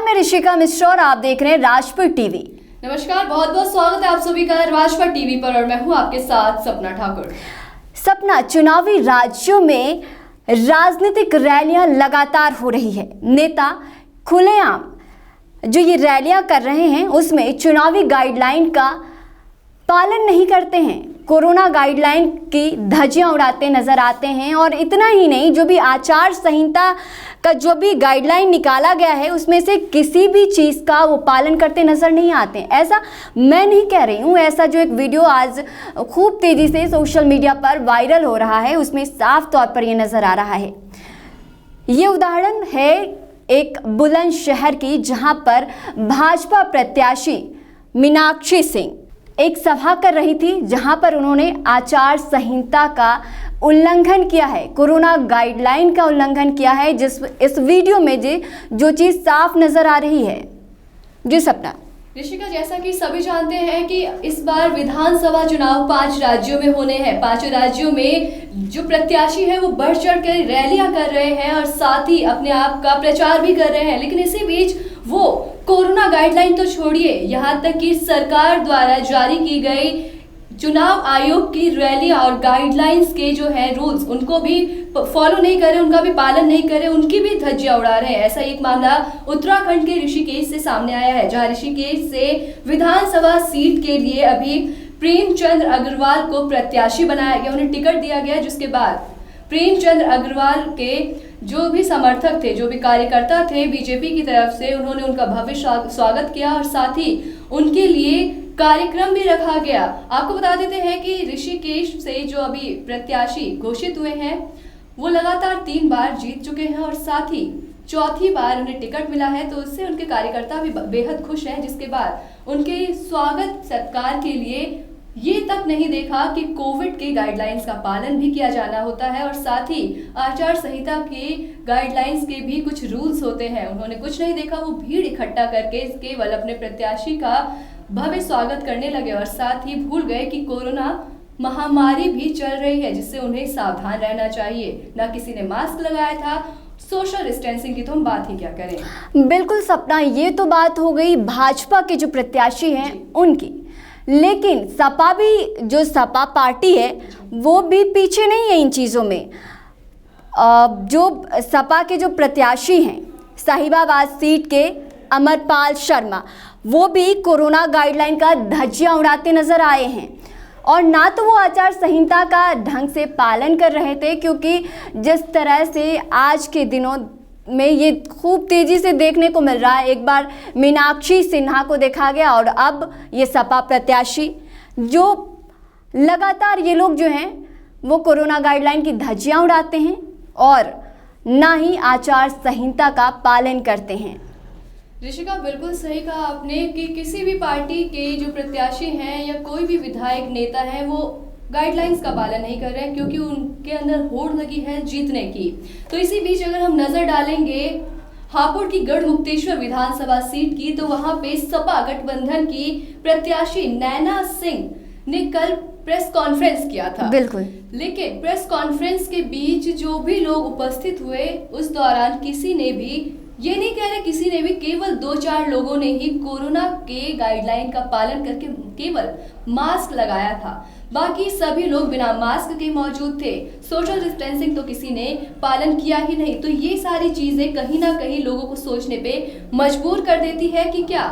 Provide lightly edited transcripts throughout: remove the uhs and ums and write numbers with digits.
मैं ऋषिका मिश्रा और आप देख रहे हैं राजपुर टीवी। नमस्कार, बहुत बहुत स्वागत है आप सभी का राजपुर टीवी पर और मैं हूं आपके साथ सपना ठाकुर। सपना, चुनावी राज्यों में राजनीतिक रैलियां लगातार हो रही है। नेता खुलेआम जो ये रैलियां कर रहे हैं उसमें चुनावी गाइडलाइन का पालन नहीं करते हैं, कोरोना गाइडलाइन की धज्जियां उड़ाते नजर आते हैं। और इतना ही नहीं, जो भी आचार संहिता का जो भी गाइडलाइन निकाला गया है उसमें से किसी भी चीज़ का वो पालन करते नजर नहीं आते। ऐसा मैं नहीं कह रही हूँ, ऐसा जो एक वीडियो आज खूब तेज़ी से सोशल मीडिया पर वायरल हो रहा है उसमें साफ तौर पर ये नज़र आ रहा है। ये उदाहरण है एक बुलंदशहर की, जहाँ पर भाजपा प्रत्याशी मीनाक्षी सिंह एक सभा कर रही थी, जहां पर उन्होंने आचार संहिता का उल्लंघन किया है, कोरोना गाइडलाइन का उल्लंघन किया है। इस वीडियो में जो चीज़ साफ नज़र आ रही है। जी सपना। ऋषिका, जैसा कि सभी जानते हैं कि इस बार विधानसभा चुनाव 5 राज्यों में होने हैं। 5 राज्यों में जो प्रत्याशी है वो बढ़ चढ़ कर रैलियां कर रहे हैं और साथ ही अपने आप का प्रचार भी कर रहे हैं। लेकिन इसी बीच वो कोरोना गाइडलाइन तो छोड़िए, यहाँ तक कि सरकार द्वारा जारी की गई चुनाव आयोग की रैलियां और गाइडलाइंस के जो है रूल्स उनको भी फॉलो नहीं करे, उनका भी पालन नहीं करे, उनकी भी धज्जियां उड़ा रहे हैं। ऐसा एक मामला उत्तराखंड के ऋषिकेश से सामने आया है, जहां ऋषिकेश से विधानसभा सीट के लिए अभी प्रेमचंद अग्रवाल को प्रत्याशी बनाया गया, उन्हें टिकट दिया गया। जिसके बाद प्रेमचंद अग्रवाल के जो भी समर्थक थे, जो भी कार्यकर्ता थे बीजेपी की तरफ से, उन्होंने उनका भव्य स्वागत किया और साथ ही उनके लिए कार्यक्रम भी रखा गया। आपको बता देते हैं कि ऋषिकेश से जो अभी प्रत्याशी घोषित हुए हैं वो लगातार 3 बार जीत चुके हैं और साथ ही चौथी बार उन्हें टिकट मिला है, तो उससे उनके कार्यकर्ता भी बेहद खुश हैं। जिसके बाद उनके स्वागत सत्कार के लिए ये तक नहीं देखा कि कोविड के गाइडलाइंस का पालन भी किया जाना होता है और साथ ही आचार संहिता के गाइडलाइंस के भी कुछ रूल्स होते हैं, उन्होंने कुछ नहीं देखा। वो भीड़ इकट्ठा करके केवल अपने प्रत्याशी का भव्य स्वागत करने लगे और साथ ही भूल गए कि कोरोना महामारी भी चल रही है, जिससे उन्हें सावधान रहना चाहिए। ना किसी ने मास्क लगाया था, सोशल डिस्टेंसिंग की तो हम बात ही क्या करें। बिल्कुल सपना, ये तो बात हो गई भाजपा के जो प्रत्याशी हैं उनकी, लेकिन सपा भी, जो सपा पार्टी है वो भी पीछे नहीं है इन चीज़ों में। जो सपा के जो प्रत्याशी हैं साहिबाबाद सीट के अमरपाल शर्मा, वो भी कोरोना गाइडलाइन का धज्जियां उड़ाते नजर आए हैं। और ना तो वो आचार संहिता का ढंग से पालन कर रहे थे, क्योंकि जिस तरह से आज के दिनों में ये खूब तेज़ी से देखने को मिल रहा है, एक बार मीनाक्षी सिन्हा को देखा गया और अब ये सपा प्रत्याशी, जो लगातार ये लोग जो हैं वो कोरोना गाइडलाइन की धज्जियां उड़ाते हैं और ना ही आचार संहिता का पालन करते हैं। ऋषिका, बिल्कुल सही कहा आपने कि किसी भी पार्टी के जो प्रत्याशी हैं या कोई भी विधायक नेता है वो गाइडलाइंस का पालन नहीं कर रहे हैं, क्योंकि उनके अंदर होड़ लगी है जीतने की। तो इसी बीच अगर हम नजर डालेंगे हापुड़ की गढ़मुक्तेश्वर विधानसभा सीट की, तो वहां पे सपा गठबंधन की प्रत्याशी नैना सिंह ने कल प्रेस कॉन्फ्रेंस किया था। बिल्कुल, लेकिन प्रेस कॉन्फ्रेंस के बीच जो भी लोग उपस्थित हुए उस दौरान किसी ने भी, ये नहीं कह रहे किसी ने भी, केवल 2-4 लोगों ने ही कोरोना के गाइडलाइन का पालन करके केवल मास्क लगाया था। बाकी सभी लोग बिना मास्क के मौजूद थे। सोशल डिस्टेंसिंग तो किसी ने पालन किया ही नहीं। तो ये सारी चीजें कहीं ना कहीं लोगों को सोचने पे मजबूर कर देती है कि क्या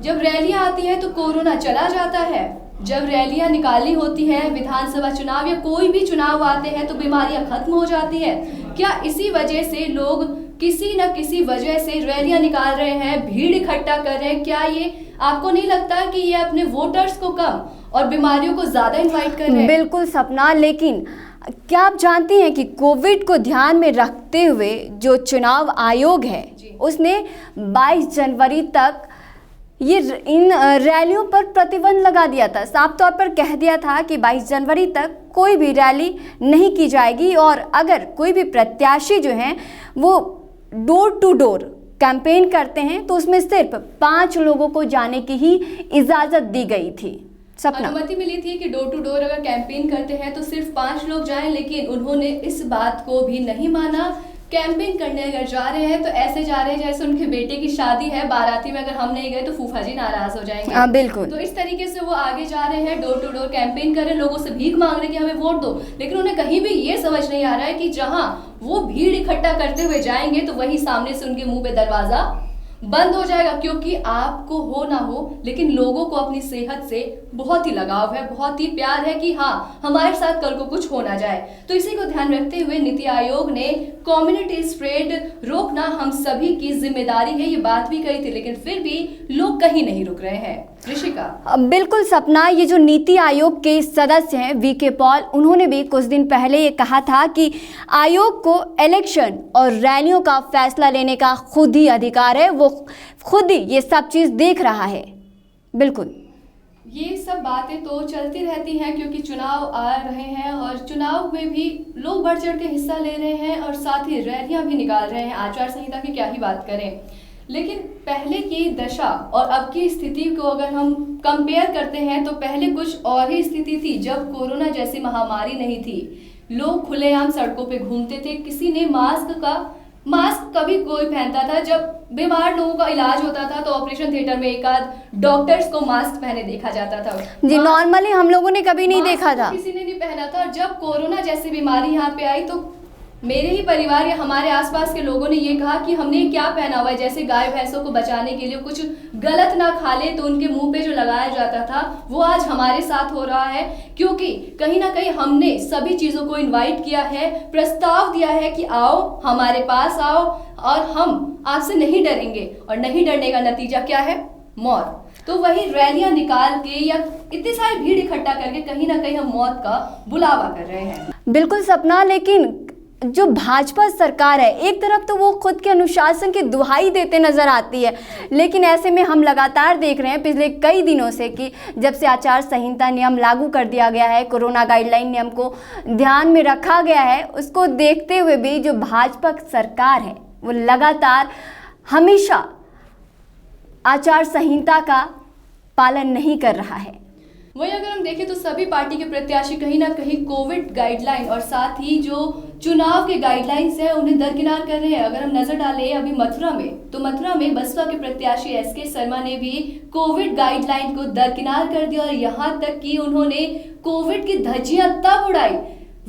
जब रैलियां आती है तो कोरोना चला जाता है, जब रैलियां निकाली होती है विधानसभा चुनाव या कोई भी चुनाव आते हैं तो बीमारियां खत्म हो जाती है। क्या इसी वजह से लोग किसी न किसी वजह से रैलियां निकाल रहे हैं, भीड़ इकट्ठा कर रहे हैं? क्या ये आपको नहीं लगता कि ये अपने वोटर्स को कम और बीमारियों को ज्यादा इनवाइट कर रहे हैं? बिल्कुल सपना, लेकिन क्या आप जानती हैं कि कोविड को ध्यान में रखते हुए जो चुनाव आयोग है उसने 22 जनवरी तक ये इन रैलियों पर प्रतिबंध लगा दिया था। साफ तौर पर कह दिया था कि 22 जनवरी तक कोई भी रैली नहीं की जाएगी और अगर कोई भी प्रत्याशी जो हैं वो डोर टू डोर कैंपेन करते हैं तो उसमें सिर्फ 5 लोगों को जाने की ही इजाज़त दी गई थी। अनुमति मिली थी कि डोर टू डोर अगर कैंपेन करते हैं तो सिर्फ 5 लोग जाएं, लेकिन उन्होंने इस बात को भी नहीं माना कैंपिंग करने अगर जा रहे हैं तो ऐसे जा रहे हैं जैसे उनके बेटे की शादी है, बाराती में अगर हम नहीं गए तो फूफा जी नाराज हो जाएंगे। हाँ बिल्कुल। तो इस तरीके से वो आगे जा रहे हैं, डोर टू डोर कैंपेन कर रहे हैं, लोगों से भीख मांग रहे हैं कि हमें वोट दो। लेकिन उन्हें कहीं भी ये समझ नहीं आ रहा है कि जहां वो भीड़ इकट्ठा करते हुए जाएंगे तो वहीं सामने से उनके मुंह पे दरवाजा बंद हो जाएगा, क्योंकि आपको हो ना हो लेकिन लोगों को अपनी सेहत से बहुत ही लगाव है, बहुत ही प्यार है कि हाँ हमारे साथ कल को कुछ हो ना जाए। तो इसी को ध्यान रखते हुए नीति आयोग ने कम्युनिटी स्प्रेड रोकना हम सभी की जिम्मेदारी है, ये बात भी कही थी, लेकिन फिर भी लोग कहीं नहीं रुक रहे हैं। ऋषिका। बिल्कुल सपना, ये जो नीति आयोग के सदस्य हैं वीके पॉल, उन्होंने भी कुछ दिन पहले ये कहा था कि आयोग को इलेक्शन और रैलियों का फैसला लेने का खुद ही अधिकार है, वो खुद ही ये सब चीज़ देख रहा है। बिल्कुल ये सब बातें तो चलती रहती हैं क्योंकि चुनाव आ रहे हैं और चुनाव में भी लोग बढ़ चढ़ के हिस्सा ले रहे हैं और साथ ही रैलियां भी निकाल रहे हैं। आचार संहिता की क्या ही बात करें, लेकिन पहले की दशा और अब की स्थिति को अगर हम कंपेयर करते हैं तो पहले कुछ और ही स्थिति थी, जब कोरोना जैसी महामारी नहीं थी, लोग खुलेआम सड़कों पे घूमते थे, किसी ने मास्क कभी कोई पहनता था, जब बीमार लोगों का इलाज होता था तो ऑपरेशन थिएटर में एक आध डॉक्टर्स को मास्क पहने देखा जाता था जी, नॉर्मली हम लोगों ने कभी नहीं देखा था, किसी ने नहीं पहना था। और जब कोरोना जैसी बीमारी यहाँ पे आई तो मेरे ही परिवार या हमारे आसपास के लोगों ने ये कहा कि हमने क्या पहना हुआ है, जैसे गाय भैंसों को बचाने के लिए कुछ गलत ना खा ले तो उनके मुंह पे जो लगाया जाता था वो आज हमारे साथ हो रहा है, क्योंकि कहीं ना कहीं हमने सभी चीज़ों को इनवाइट किया है, प्रस्ताव दिया है कि आओ हमारे पास आओ और हम आपसे नहीं डरेंगे, और नहीं डरने का नतीजा क्या है, मौत। तो वही रैलियां निकाल के या इतनी सारी भीड़ इकट्ठा करके कहीं ना कहीं हम मौत का बुलावा कर रहे हैं। बिल्कुल सपना, लेकिन जो भाजपा सरकार है एक तरफ तो वो खुद के अनुशासन की दुहाई देते नजर आती है, लेकिन ऐसे में हम लगातार देख रहे हैं पिछले कई दिनों से कि जब से आचार संहिता नियम लागू कर दिया गया है, कोरोना गाइडलाइन नियम को ध्यान में रखा गया है, उसको देखते हुए भी जो भाजपा सरकार है वो लगातार हमेशा आचार संहिता का पालन नहीं कर रहा है। वहीं अगर हम देखें तो सभी पार्टी के प्रत्याशी कहीं ना कहीं कोविड गाइडलाइन और साथ ही जो चुनाव के गाइडलाइंस है उन्हें दरकिनार कर रहे हैं। अगर हम नजर डालें अभी मथुरा में, तो मथुरा में बसपा के प्रत्याशी एसके शर्मा ने भी कोविड गाइडलाइन को दरकिनार कर दिया और यहाँ तक कि उन्होंने कोविड की धज्जियां तब उड़ाई,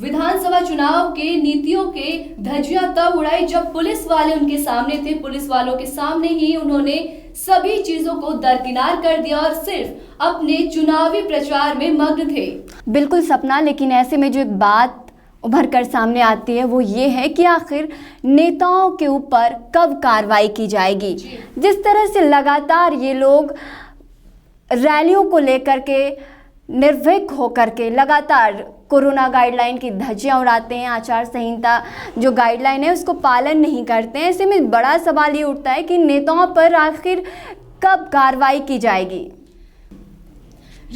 विधानसभा चुनाव के नीतियों के धज्जियां तब उड़ाई जब पुलिस वाले उनके सामने थे, पुलिस वालों के सामने ही उन्होंने सभी चीजों को दरकिनार कर दिया और सिर्फ अपने चुनावी प्रचार में मग्न थे। बिल्कुल सपना, लेकिन ऐसे में जो एक बात उभर कर सामने आती है वो ये है कि आखिर नेताओं के ऊपर कब कार्रवाई की जाएगी। जिस तरह से लगातार ये लोग रैलियों को लेकर के निर्भीक होकर के लगातार कोरोना गाइडलाइन की धज्जियां उड़ाते हैं, आचार संहिता जो गाइडलाइन है उसको पालन नहीं करते हैं, ऐसे में बड़ा सवाल ये उठता है कि नेताओं पर आखिर कब कार्रवाई की जाएगी।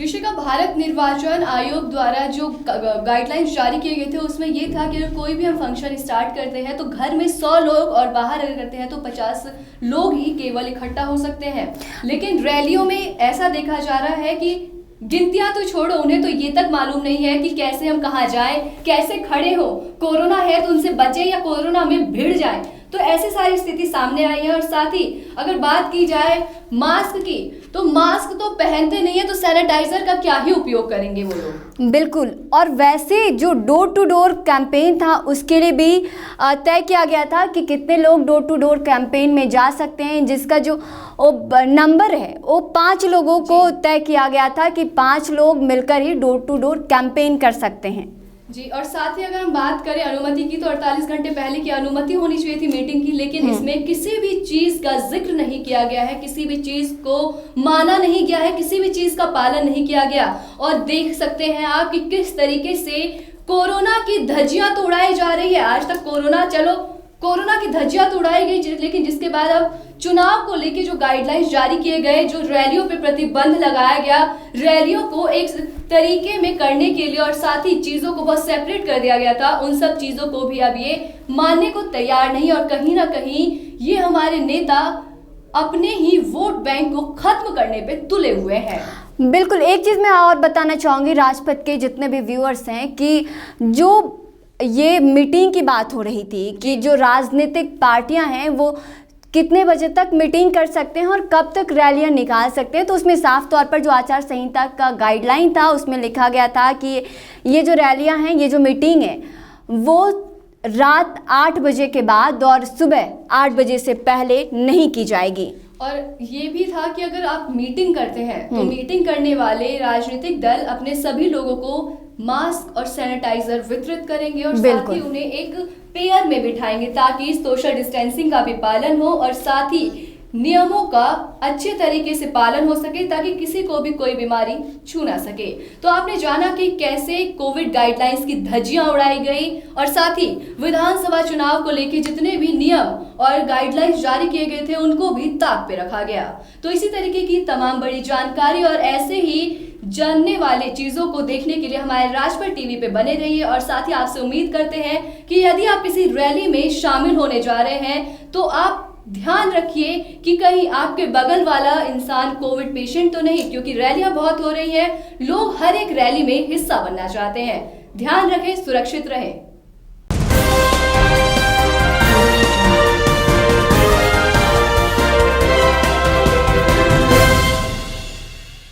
ऋषिका, भारत निर्वाचन आयोग द्वारा जो गाइडलाइंस जारी किए गए थे उसमें ये था कि अगर कोई भी हम फंक्शन स्टार्ट करते हैं तो घर में 100 लोग और बाहर अगर करते हैं तो 50 लोग ही केवल इकट्ठा हो सकते हैं। लेकिन रैलियों में ऐसा देखा जा रहा है कि गिनतियां तो छोड़ो, उन्हें तो ये तक मालूम नहीं है कि कैसे हम कहाँ जाएं, कैसे खड़े हो, कोरोना है तो उनसे बचे या कोरोना में भिड़ जाए। तो ऐसी सारी स्थिति सामने आई है। और साथ ही अगर बात की जाए मास्क की, तो मास्क तो पहनते नहीं है तो सैनिटाइजर का क्या ही उपयोग करेंगे वो लोग। बिल्कुल, और वैसे जो डोर टू डोर कैंपेन था उसके लिए भी तय किया गया था कि कितने लोग डोर टू डोर कैंपेन में जा सकते हैं, जिसका जो नंबर है वो 5 लोगों को तय किया गया था कि 5 लोग मिलकर ही डोर टू डोर कैंपेन कर सकते हैं। जी, और साथ ही अगर हम बात करें अनुमति की तो 48 घंटे पहले की अनुमति होनी चाहिए थी मीटिंग की, लेकिन इसमें किसी भी चीज का जिक्र नहीं किया गया है, किसी भी चीज को माना नहीं गया है, किसी भी चीज का पालन नहीं किया गया। और देख सकते हैं आप कि किस तरीके से कोरोना की धज्जियां तो उड़ाई जा रही है। आज तक कोरोना की धज्जियां तो उड़ाई गई, लेकिन जिसके बाद अब चुनाव को लेके जो गाइडलाइंस जारी किए गए, जो रैलियों पे प्रतिबंध लगाया गया, रैलियों को एक तरीके में करने के लिए और साथ ही चीजों को बहुत सेपरेट कर दिया गया था, उन सब चीजों को भी अब ये मानने को तैयार नहीं। और कहीं ना कहीं ये हमारे नेता अपने ही वोट बैंक को खत्म करने पे तुले हुए हैं। बिल्कुल, एक चीज मैं और बताना चाहूंगी राजपथ के जितने भी व्यूअर्स हैं कि जो ये मीटिंग की बात हो रही थी कि जो राजनीतिक पार्टियां हैं वो कितने बजे तक मीटिंग कर सकते हैं और कब तक रैलियां निकाल सकते हैं। तो उसमें साफ तौर पर जो आचार संहिता का गाइडलाइन था उसमें लिखा गया था कि ये जो रैलियां हैं, ये जो मीटिंग है वो रात 8 बजे के बाद और सुबह 8 बजे से पहले नहीं की जाएगी। और ये भी था कि अगर आप मीटिंग करते हैं तो मीटिंग करने वाले राजनीतिक दल अपने सभी लोगों को मास्क और सैनिटाइजर वितरित करेंगे और साथ ही उन्हें एक पेयर में बिठाएंगे ताकि सोशल डिस्टेंसिंग का भी पालन हो और साथ ही नियमों का अच्छे तरीके से पालन हो सके ताकि किसी को भी कोई बीमारी छू ना सके। तो आपने जाना कि कैसे कोविड गाइडलाइंस की धज्जियां उड़ाई गई और साथ ही विधानसभा चुनाव को लेकर जितने भी नियम और गाइडलाइंस जारी किए गए थे उनको भी ताक पे रखा गया। तो इसी तरीके की तमाम बड़ी जानकारी और ऐसे ही जानने वाले चीजों को देखने के लिए हमारे राजपथ टीवी पे बने रहिए और साथ ही आपसे उम्मीद करते हैं कि यदि आप किसी रैली में शामिल होने जा रहे हैं तो आप ध्यान रखिए कि कहीं आपके बगल वाला इंसान कोविड पेशेंट तो नहीं, क्योंकि रैलियां बहुत हो रही हैं, लोग हर एक रैली में हिस्सा बनना चाहते हैं। ध्यान रखें, सुरक्षित रहें।